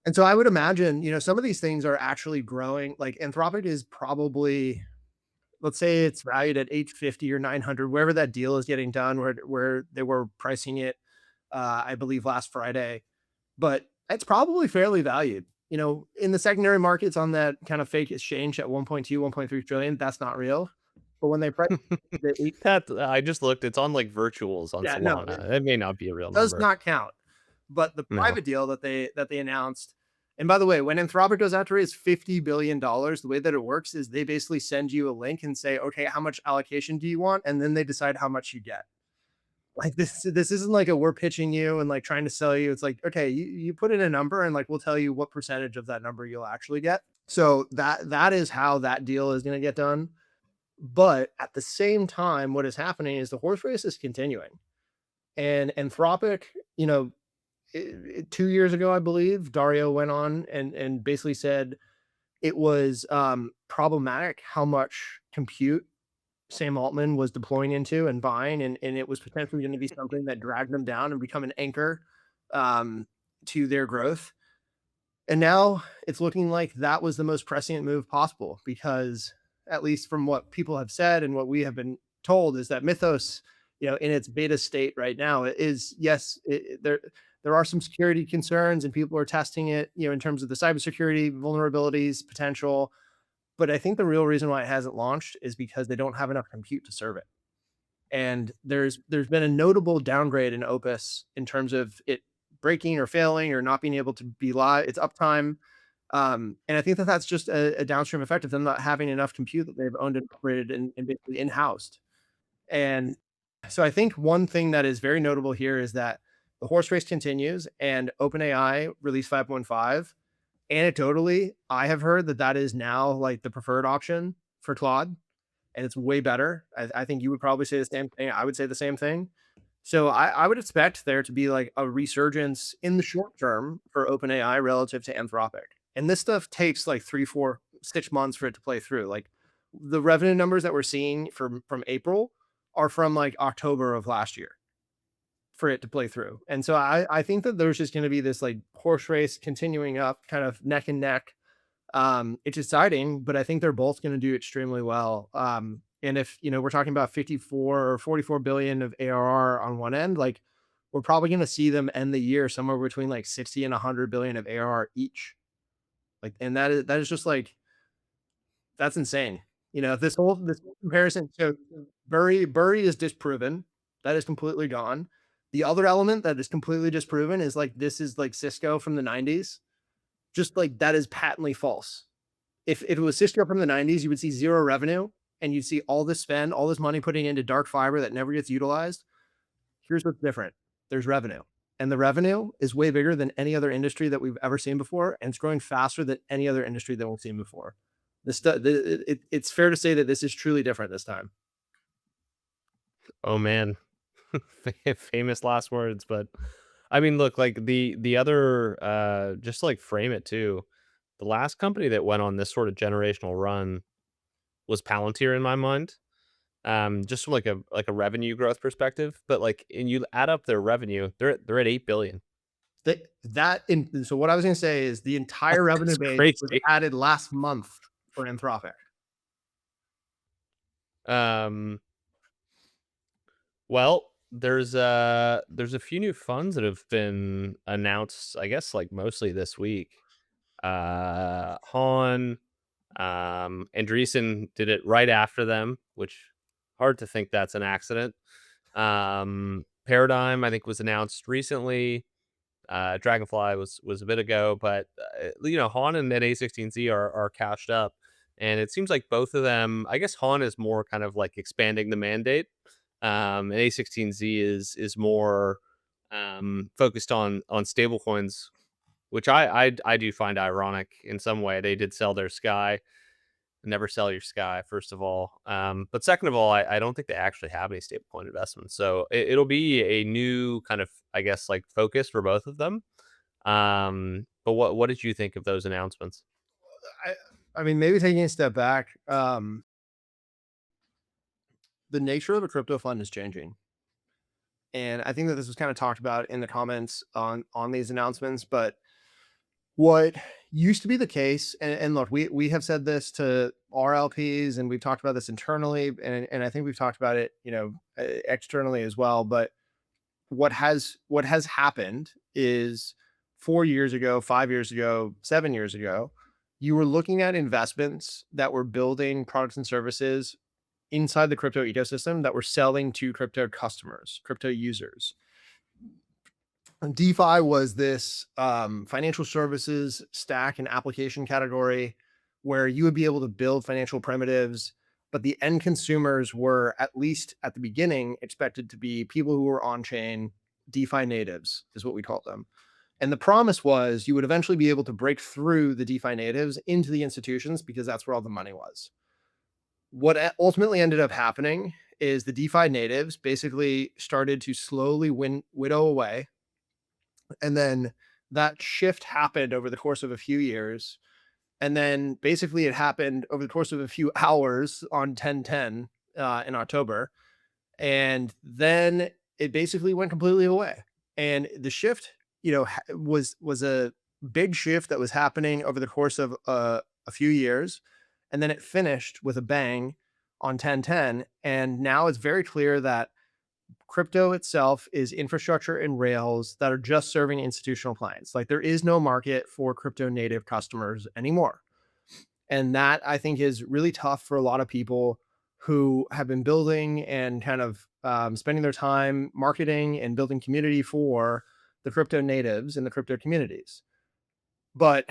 And so I would imagine, some of these things are actually growing. Like Anthropic is probably, let's say it's valued at 850 or 900, wherever that deal is getting done, where they were pricing it, I believe last Friday, but it's probably fairly valued. In the secondary markets on that kind of fake exchange at 1.2, 1.3 trillion, that's not real. But when they price the eight, That I just looked, it's on like virtuals on yeah, no, Solana. It may not be a real does number. not count. But the No. private deal that they announced, and by the way, when Anthropic goes out to raise $50 billion, the way that it works is they basically send you a link and say, okay, how much allocation do you want? And then they decide how much you get. Like this isn't like a we're pitching you and like trying to sell you. It's like, okay, you put in a number and like we'll tell you what percentage of that number you'll actually get. So that is how that deal is gonna get done. But at the same time, what is happening is the horse race is continuing. And Anthropic, 2 years ago, I believe, Dario went on and basically said it was problematic how much compute Sam Altman was deploying into and buying, and it was potentially going to be something that dragged them down and become an anchor um, to their growth. And now it's looking like that was the most prescient move possible because, at least from what people have said and what we have been told, is that Mythos, in its beta state right now, is yes, there are some security concerns and people are testing it, in terms of the cybersecurity vulnerabilities potential. But I think the real reason why it hasn't launched is because they don't have enough compute to serve it. And there's been a notable downgrade in Opus in terms of it breaking or failing or not being able to be live. It's uptime. And I think that that's just a downstream effect of them not having enough compute that they've owned and operated and basically in-housed. And so I think one thing that is very notable here is that the horse race continues and OpenAI released 5.5. Anecdotally, I have heard that that is now like the preferred option for Claude, and it's way better. I think you would probably say the same thing. I would say the same thing. So I would expect there to be like a resurgence in the short term for OpenAI relative to Anthropic. And this stuff takes like 3, 4, 6 months for it to play through. Like the revenue numbers that we're seeing from April are from like October of last year for it to play through. And so I think that there's just going to be this like horse race continuing up, kind of neck and neck. It's exciting, but I think they're both going to do extremely well. And if we're talking about 54 or 44 billion of ARR on one end, like we're probably going to see them end the year somewhere between like 60 and 100 billion of ARR each. Like, and that is just like that's insane. This whole comparison. So Burry is disproven. That is completely gone. The other element that is completely disproven is like this is like Cisco from the 90s. Just like that is patently false. If it was Cisco from the 90s, you would see zero revenue and you'd see all this spend, all this money putting into dark fiber that never gets utilized. Here's what's different. There's revenue. And the revenue is way bigger than any other industry that we've ever seen before. And it's growing faster than any other industry that we've seen before. It's fair to say that this is truly different this time. Oh man. Famous last words, but I mean, look, like the other just to, like, frame it too. The last company that went on this sort of generational run was Palantir in my mind. Just from like a revenue growth perspective, but like and you add up their revenue, they're at 8 billion. So what I was going to say is the entire revenue That's base was crazy. added last month for Anthropic. Um well, there's a few new funds that have been announced, I guess like mostly this week. Han, Andreessen did it right after them, which hard to think that's an accident. Paradigm, I think, was announced recently. Dragonfly was a bit ago, but Han and then A16Z are cashed up, and it seems like both of them. I guess Han is more kind of like expanding the mandate, and A16Z is more focused on stablecoins, which I do find ironic in some way. They did sell their Sky. Never sell your Sky, first of all. But second of all, I don't think they actually have any stablecoin investments. So it'll be a new kind of, I guess, like focus for both of them. But what did you think of those announcements? I mean, maybe taking a step back, the nature of a crypto fund is changing. And I think that this was kind of talked about in the comments on these announcements, but What used to be the case, and look, we have said this to our LPs, and we've talked about this internally, and I think we've talked about it, externally as well. But what has happened is 4 years ago, 5 years ago, 7 years ago, you were looking at investments that were building products and services inside the crypto ecosystem that were selling to crypto customers, crypto users. And DeFi was this financial services stack and application category where you would be able to build financial primitives, but the end consumers were, at least at the beginning, expected to be people who were on chain DeFi natives, is what we called them. And the promise was you would eventually be able to break through the DeFi natives into the institutions because that's where all the money was. What ultimately ended up happening is the DeFi natives basically started to slowly widow away, and then that shift happened over the course of a few years. And then basically it happened over the course of a few hours on 10/10 in October. And then it basically went completely away. And the shift, was a big shift that was happening over the course of a few years. And then it finished with a bang on 10/10. And now it's very clear that crypto itself is infrastructure and rails that are just serving institutional clients. Like, there is no market for crypto native customers anymore. And that, I think, is really tough for a lot of people who have been building and kind of spending their time marketing and building community for the crypto natives and the crypto communities. But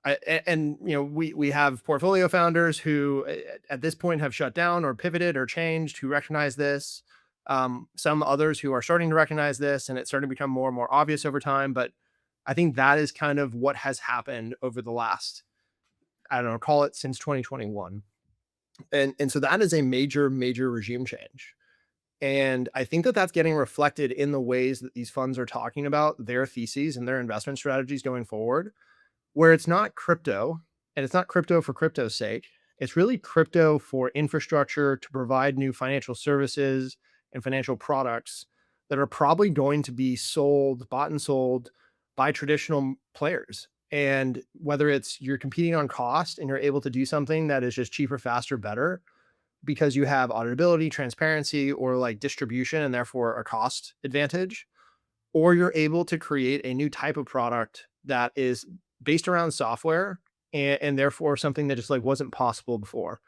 we have portfolio founders who at this point have shut down or pivoted or changed, who recognize this. Some others who are starting to recognize this, and it's starting to become more and more obvious over time. But I think that is kind of what has happened over the last, I don't know, call it since 2021. And so that is a major, major regime change. And I think that that's getting reflected in the ways that these funds are talking about their theses and their investment strategies going forward, where it's not crypto, and it's not crypto for crypto's sake. It's really crypto for infrastructure to provide new financial services and financial products that are probably going to be bought and sold by traditional players. And whether it's you're competing on cost and you're able to do something that is just cheaper, faster, better, because you have auditability, transparency, or like distribution, and therefore a cost advantage, or you're able to create a new type of product that is based around software, and therefore something that just like wasn't possible before.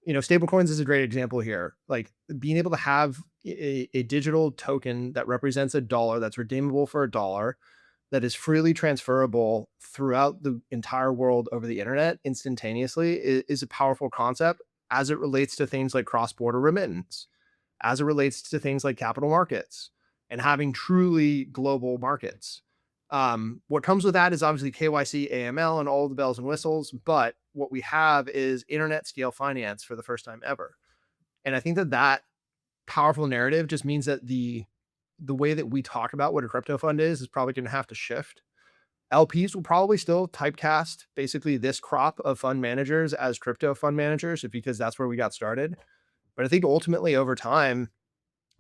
Stablecoins is a great example here. Like, being able to have a digital token that represents a dollar, that's redeemable for a dollar, that is freely transferable throughout the entire world over the internet instantaneously is a powerful concept as it relates to things like cross-border remittance, as it relates to things like capital markets and having truly global markets. What comes with that is obviously KYC, AML, and all the bells and whistles. But what we have is internet scale finance for the first time ever. And I think that powerful narrative just means that the way that we talk about what a crypto fund is probably going to have to shift. LPs will probably still typecast basically this crop of fund managers as crypto fund managers, because that's where we got started. But I think ultimately over time,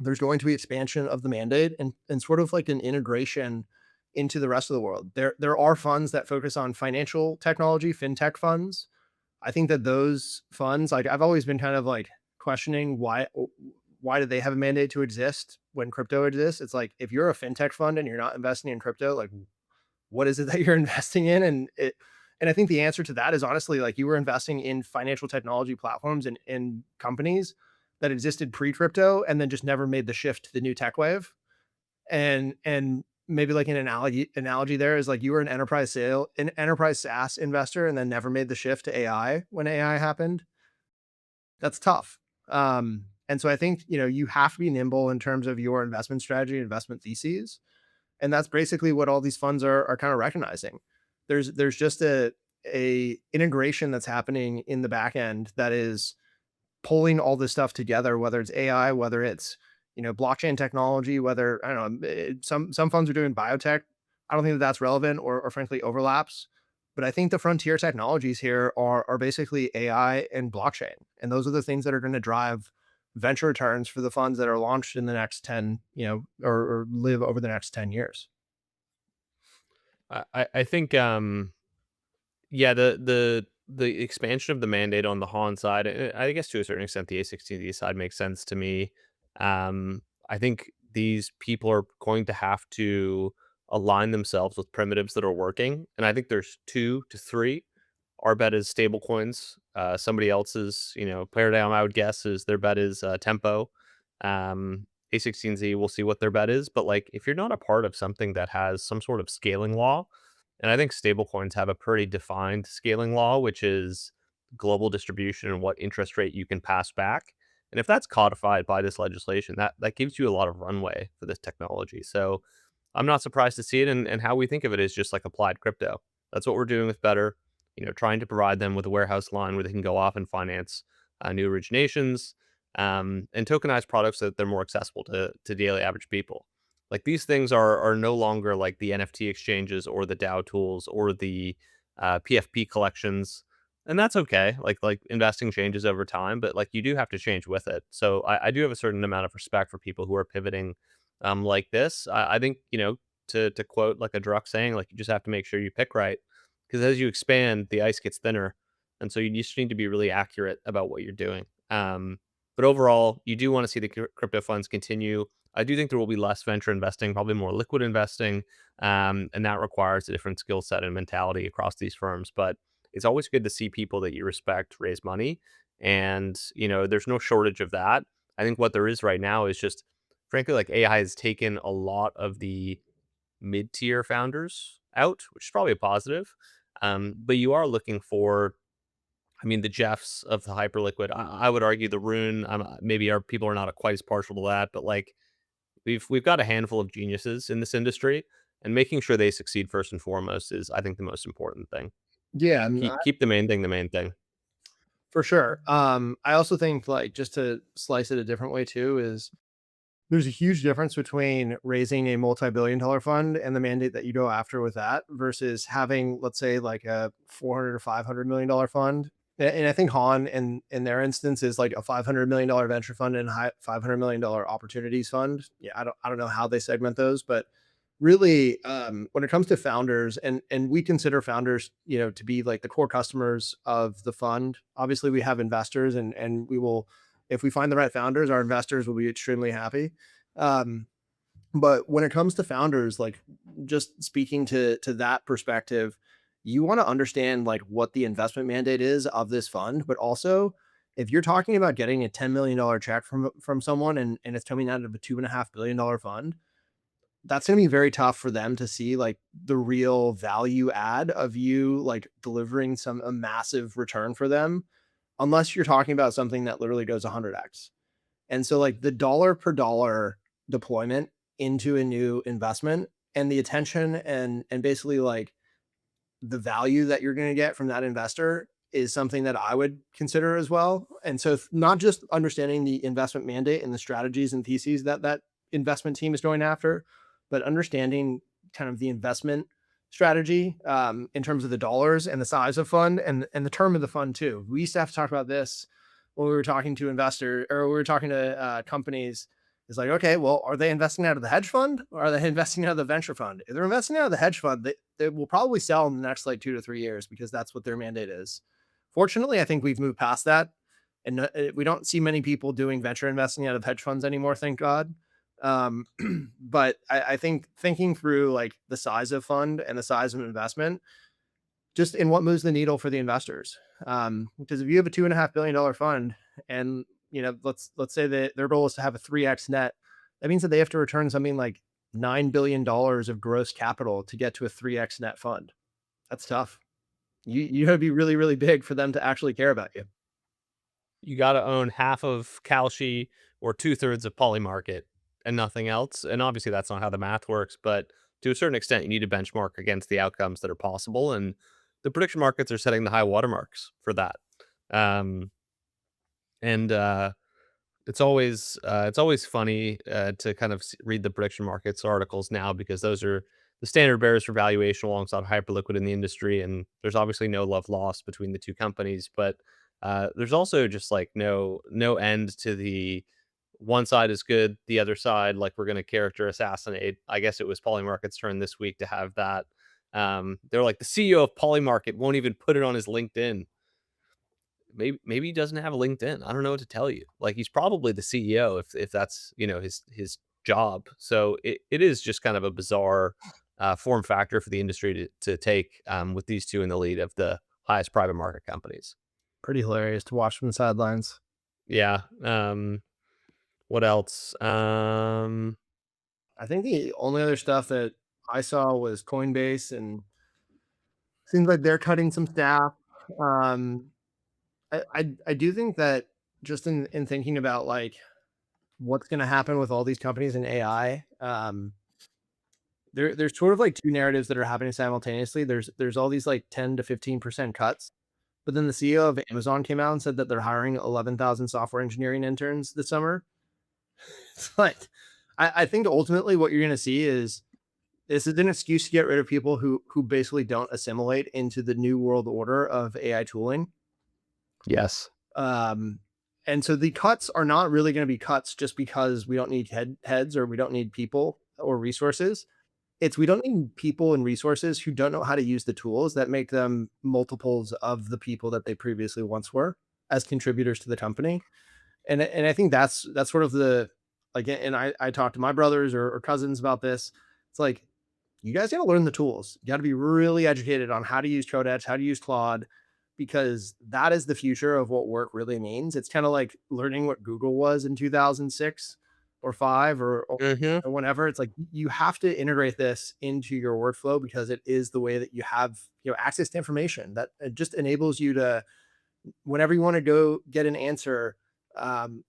there's going to be expansion of the mandate and sort of like an integration into the rest of the world. There are funds that focus on financial technology, fintech funds. I think that those funds, like, I've always been kind of like questioning why do they have a mandate to exist when crypto exists? It's like, if you're a fintech fund and you're not investing in crypto, like, what is it that you're investing in? And I think the answer to that is honestly, like, you were investing in financial technology platforms and in companies that existed pre-crypto and then just never made the shift to the new tech wave. And maybe like an analogy there is like, you were an enterprise SaaS investor and then never made the shift to AI when AI happened. That's tough. And so I think, you have to be nimble in terms of your investment strategy, investment theses. And that's basically what all these funds are kind of recognizing. There's just a integration that's happening in the back end that is pulling all this stuff together, whether it's AI, whether it's, blockchain technology, whether, I don't know, some funds are doing biotech. I don't think that that's relevant or frankly overlaps. But I think the frontier technologies here are basically AI and blockchain. And those are the things that are going to drive venture returns for the funds that are launched in the next 10, or live over the next 10 years. I think yeah, the expansion of the mandate on the Han side, I guess to a certain extent, the A16Z side makes sense to me. I think these people are going to have to align themselves with primitives that are working, and I think there's 2 to 3. Our bet is stablecoins. Somebody else's, paradigm, I would guess, is their bet is Tempo. A16Z, we'll see what their bet is. But like, if you're not a part of something that has some sort of scaling law, and I think stablecoins have a pretty defined scaling law, which is global distribution and what interest rate you can pass back. And if that's codified by this legislation, that gives you a lot of runway for this technology. So I'm not surprised to see it. And how we think of it is just like applied crypto. That's what we're doing with Better, trying to provide them with a warehouse line where they can go off and finance new originations, and tokenize products that they're more accessible to daily average people. Like these things are no longer like the NFT exchanges or the DAO tools or the PFP collections, and that's okay. Like investing changes over time, but like you do have to change with it. So I do have a certain amount of respect for people who are pivoting, like this. I think to quote like a Druck saying, like you just have to make sure you pick right, because as you expand, the ice gets thinner, and so you just need to be really accurate about what you're doing. But overall, you do want to see the crypto funds continue. I do think there will be less venture investing, probably more liquid investing, and that requires a different skill set and mentality across these firms. But it's always good to see people that you respect raise money, and there's no shortage of that. I think what there is right now is just, frankly, like AI has taken a lot of the mid-tier founders out, which is probably a positive. But you are looking for, I mean, the Jeffs of the Hyperliquid. I would argue the Rune. Maybe our people are not quite as partial to that, but like we've got a handful of geniuses in this industry, and making sure they succeed first and foremost is, I think, the most important thing. Yeah, and Keep the main thing the main thing. for sure. I also think like just to slice it a different way too is there's a huge difference between raising a multi-billion-dollar fund and the mandate that you go after with that versus having, let's say, like a 400 or $500 million fund. And I think Han in their instance is like a $500 million venture fund and $500 million opportunities fund. Yeah, I don't know how they segment those, but really, when it comes to founders, and we consider founders, to be like the core customers of the fund. Obviously, we have investors, and we will, if we find the right founders, our investors will be extremely happy. Um, but when it comes to founders, like just speaking to that perspective, you want to understand like what the investment mandate is of this fund, but also if you're talking about getting a $10 million check from someone and it's coming out of a $2.5 billion fund, that's going to be very tough for them to see like the real value add of you like delivering a massive return for them, unless you're talking about something that literally goes 100x. And so like the dollar per dollar deployment into a new investment and the attention and basically like the value that you're going to get from that investor is something that I would consider as well. And so not just understanding the investment mandate and the strategies and theses that that investment team is going after, but understanding kind of the investment strategy, in terms of the dollars and the size of fund and the term of the fund too. We used to have to talk about this when we were talking to investors or we were talking to companies. It's like, okay, well, are they investing out of the hedge fund or are they investing out of the venture fund? If they're investing out of the hedge fund, they will probably sell in the next like 2 to 3 years because that's what their mandate is. Fortunately, I think we've moved past that, and we don't see many people doing venture investing out of hedge funds anymore. Thank God. Um, but I think thinking through like the size of fund and the size of investment, just in what moves the needle for the investors. Because if you have a $2.5 billion fund, and let's say that their goal is to have a 3x net, that means that they have to return something like $9 billion of gross capital to get to a 3x net fund. That's tough. You got to be really really big for them to actually care about you. You got to own half of Kalshi or 2/3 of Polymarket and nothing else. And obviously, that's not how the math works. But to a certain extent, you need to benchmark against the outcomes that are possible. And the prediction markets are setting the high watermarks for that. Um, and it's always funny to kind of read the prediction markets articles now, because those are the standard bearers for valuation alongside Hyperliquid in the industry, and there's obviously no love lost between the two companies, but there's also just like no end to the one side is good, the other side like we're going to character assassinate. I guess it was Polymarket's turn this week to have that They're like the CEO of Polymarket won't even put it on his LinkedIn. Maybe he doesn't have a LinkedIn. I don't know what to tell you. Like he's probably the CEO if that's his job. So it is just kind of a bizarre form factor for the industry to take with these two in the lead of the highest private market companies. Pretty hilarious to watch from the sidelines. Yeah. What else? I think the only other stuff that I saw was Coinbase, and seems like they're cutting some staff. Um, I do think that just in thinking about like what's going to happen with all these companies in AI, there's sort of like two narratives that are happening simultaneously. There's all these like 10 to 15% cuts, but then the CEO of Amazon came out and said that they're hiring 11,000 software engineering interns this summer. It's like I think ultimately what you're going to see is this is an excuse to get rid of people who basically don't assimilate into the new world order of AI tooling. Yes. Um, and so the cuts are not really going to be cuts just because we don't need heads or we don't need people or resources. It's we don't need people and resources who don't know how to use the tools that make them multiples of the people that they previously once were as contributors to the company. And I think that's sort of the like, and I talked to my brothers or cousins about this. It's like you guys got to learn the tools. You got to be really educated on how to use Codex, how to use Claude, because that is the future of what work really means. It's kind of like learning what Google was in 2006 or five Hmm. or whenever. It's like you have to integrate this into your workflow because it is the way that you have access to information that it just enables you to whenever you want to go get an answer, um,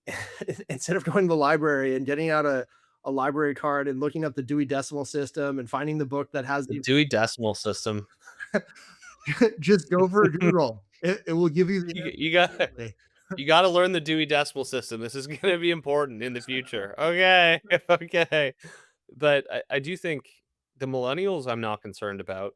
instead of going to the library and getting out a library card and looking up the Dewey Decimal System and finding the book that has The the Dewey Decimal System. just go for Google. It will give you the You got answer. you got to learn the Dewey Decimal System. This is going to be important in the future. Okay, okay. But I do think the millennials I'm not concerned about,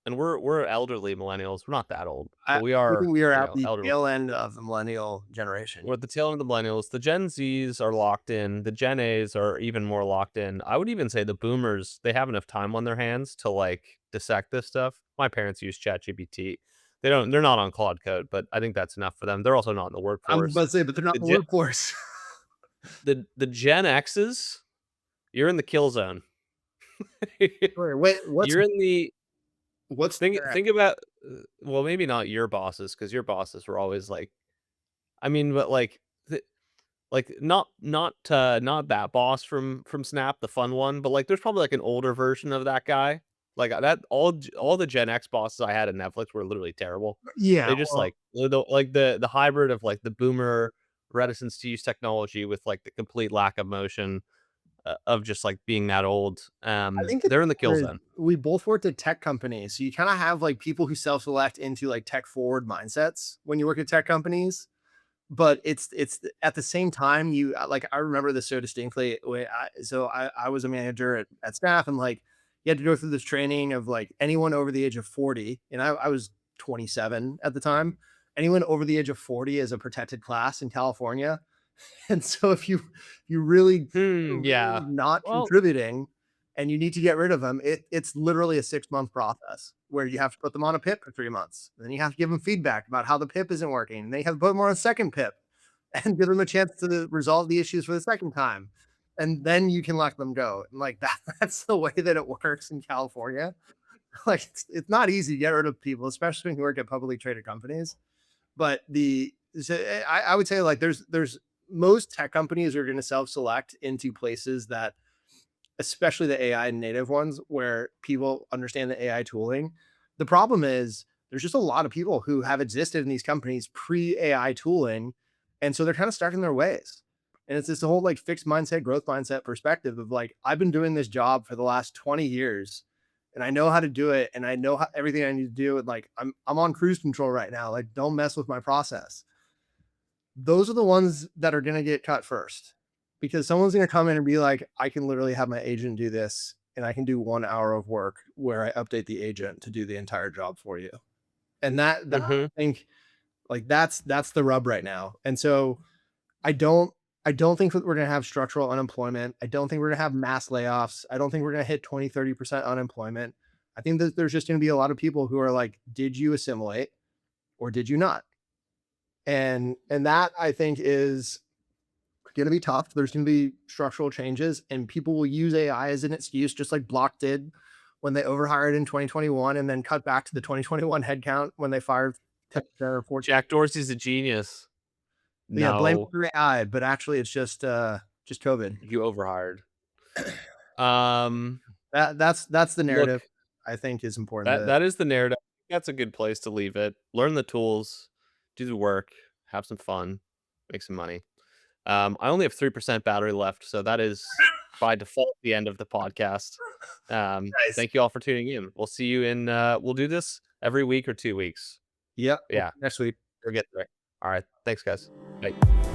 and we're elderly millennials. We're not that old, but we We are think we are at the elderly. tail end of the millennial generation. We're at the tail end of the millennials. The Gen Zs are locked in. The Gen As are even more locked in. I would even say the boomers, they have enough time on their hands to like dissect this stuff. My parents use ChatGPT. They're not on Claude Code, but I think that's enough for them. They're also not in the I'm about workforce. to say, but they're not The in the Gen, workforce. the Gen Xs, you're in the kill zone. Wait, You're in the what's think about well, maybe not your bosses because your bosses were always like I mean, but like, not that boss from Snap, the fun one, but, like, there's probably, like, an older version of that guy. Like, that all the Gen X bosses I had at Netflix were literally terrible. yeah, They just, well, like, the hybrid of, like, the boomer reticence to use technology with, like, the complete lack of motion, of just, like, being that old. I think They're in the kill zone. we both worked at tech companies, so you kind of have like people who self-select into like tech forward mindsets when you work at tech companies. But it's at the same time you like I remember this so distinctly. I was a manager at staff, and like you had to go through this training of like anyone over the age of 40, and I was 27 at the time. Anyone over the age of 40 is a protected class in California. And so if you really Hmm, are really yeah. not Well, contributing and you need to get rid of them, it's literally a 6-month process where you have to put them on a PIP for 3 months. Then you have to give them feedback about how the PIP isn't working. And then you have to put them on a second PIP and give them a chance to resolve the issues for the second time. And then you can let them go. And like that's the way that it works in California. Like it's not easy to get rid of people, especially when you work at publicly traded companies. But I would say like there's most tech companies are going to self-select into places that, especially the AI native ones, where people understand the AI tooling. The problem is there's just a lot of people who have existed in these companies pre AI tooling, and so they're kind of stuck in their ways. And it's this whole like fixed mindset, growth mindset perspective of like I've been doing this job for the last 20 years, and I know how to do it, and I know everything I need to do. And like I'm on cruise control right now. Like don't mess with my process. Those are the ones that are going to get cut first because someone's going to come in and be like, I can literally have my agent do this and I can do 1 hour of work where I update the agent to do the entire job for you. And that mhm. I think like that's the rub right now. And so I don't I don't think that we're going to have structural unemployment. I don't think we're going to have mass layoffs. I don't think we're going to hit 20, 30% unemployment. I think that there's just going to be a lot of people who are like, did you assimilate or did you not? And that I think is going to be tough. There's going to be structural changes, and people will use AI as an excuse, just like Block did when they overhired in 2021 and then cut back to the 2021 headcount when they fired 14. Jack Dorsey's a genius. Yeah, blame No, AI, but actually it's just COVID. you overhired. Um, That's the narrative look, I think is important. that is the narrative. That's a good place to leave it. Learn the tools, do the work, have some fun, make some money. I only have 3% battery left, so that is by default the end of the podcast. Nice. Thank you all for tuning in. We'll see you in. We'll do this every week or 2 weeks. Yep. Yeah, Next week. we're getting there. All right. Thanks, guys. Bye.